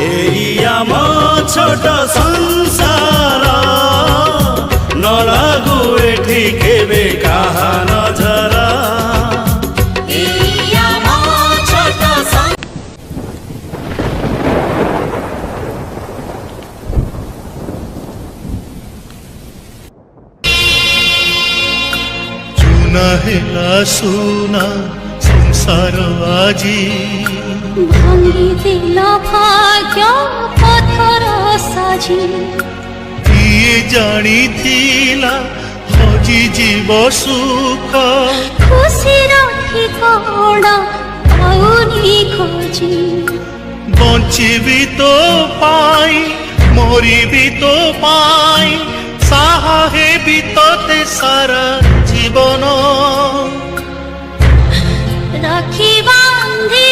এই আমার ছোট সংসার নলাগু এঠি কেবে কাহা নজরা চুনা হেলা সুনা সংসার আজি ভাঙিদিল ভাগ্য পথর সাজি কিଏ ଜାଣିଥିଲା ହଜି ଯିବ ସୁଖ ଖୁସିର ଠିକଣା ପାଉନି ଖୋଜି ବଞ୍ଚିବି ତୋ ପାଇଁ ମରିବି ତୋ ପାଇଁ ସାହା ହେବି ତୋତେ ସାରା ଜୀବନ রাখি বান্ধি